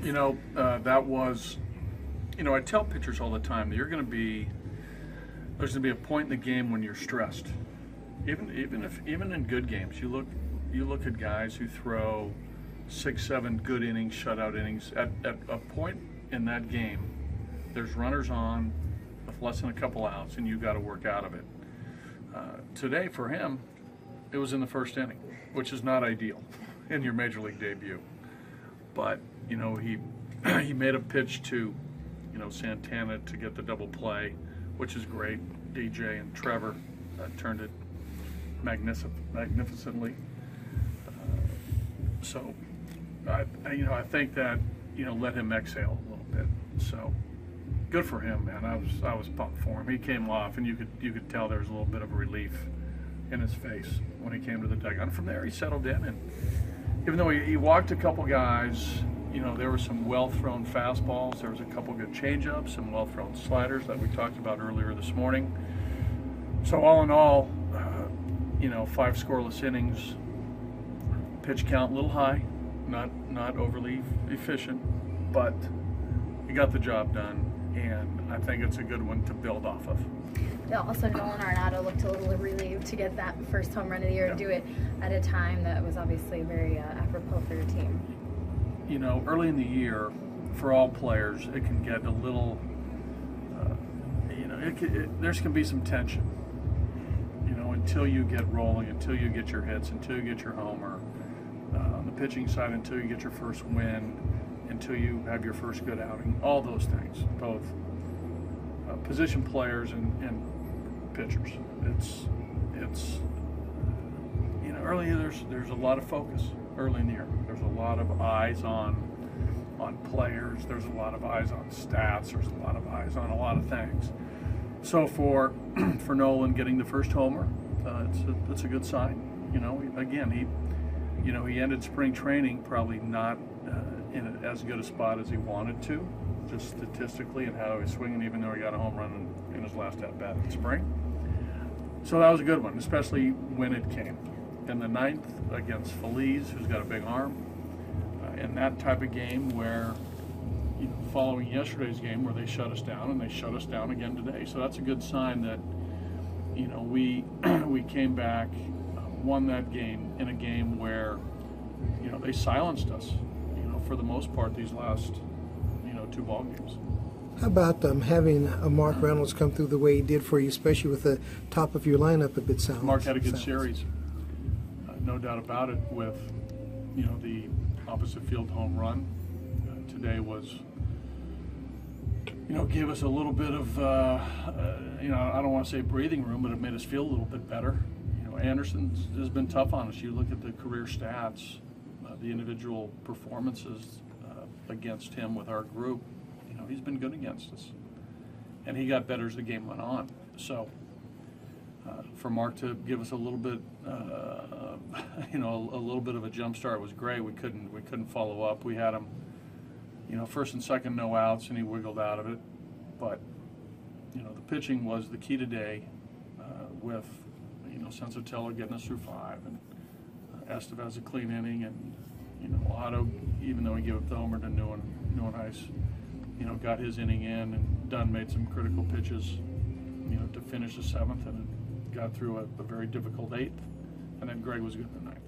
That was, I tell pitchers all the time that there's going to be a point in the game when you're stressed. Even in good games, you look at guys who throw 6-7 good innings, shutout innings. At a point in that game, there's runners on with less than a couple outs, and you got to work out of it. Today for him, it was in the first inning, which is not ideal in your major league debut. But he made a pitch to Santana to get the double play, which is great. DJ and Trevor turned it magnificently. So I think that let him exhale a little bit. So good for him, man. I was pumped for him. He came off, and you could tell there was a little bit of a relief in his face when he came to the dugout. And from there, he settled in, and even though he walked a couple guys, there were some well-thrown fastballs. There was a couple good changeups, some well-thrown sliders that we talked about earlier this morning. So all in all, 5 scoreless innings. Pitch count a little high, not overly efficient, but he got the job done, and I think it's a good one to build off of. Yeah, also, Nolan Arrenado looked a little relieved to get that first home run of the year and do it at a time that was obviously very apropos for your team. Early in the year, for all players, it can get a little, there can be some tension, until you get rolling, until you get your hits, until you get your homer. On the pitching side, until you get your first win, until you have your first good outing, all those things, both position players and pitchers. It's early there's a lot of focus early in the year. There's a lot of eyes on players. There's a lot of eyes on stats. There's a lot of eyes on a lot of things. So for Nolan getting the first homer, it's a good sign. He ended spring training probably not in as good a spot as he wanted to, just statistically, and how he was swinging, even though he got a home run in his last at-bat in spring. So that was a good one, especially when it came. In the 9th against Phillies, who's got a big arm, in that type of game where, following yesterday's game where they shut us down, and they shut us down again today. So that's a good sign that, we came back, won that game in a game where, they silenced us, for the most part these last, 2 ball games. How about having Mark Reynolds come through the way he did for you, especially with the top of your lineup a bit sound? Mark had a good series, no doubt about it, with, the opposite field home run. Today was, gave us a little bit of, I don't want to say breathing room, but it made us feel a little bit better. Anderson has been tough on us. You look at the career stats, the individual performances against him with our group, he's been good against us. And he got better as the game went on. So for Mark to give us a little bit, a little bit of a jump start was great. We couldn't follow up. We had him, first and second, no outs, and he wiggled out of it. But, the pitching was the key today with, Senzatela getting us through 5, and Estevez a clean inning, and, Otto, even though he gave up the homer to Neuenhuis, got his inning in, and Dunn made some critical pitches, to finish the 7th, and got through a very difficult 8th, and then Greg was good in the 9th.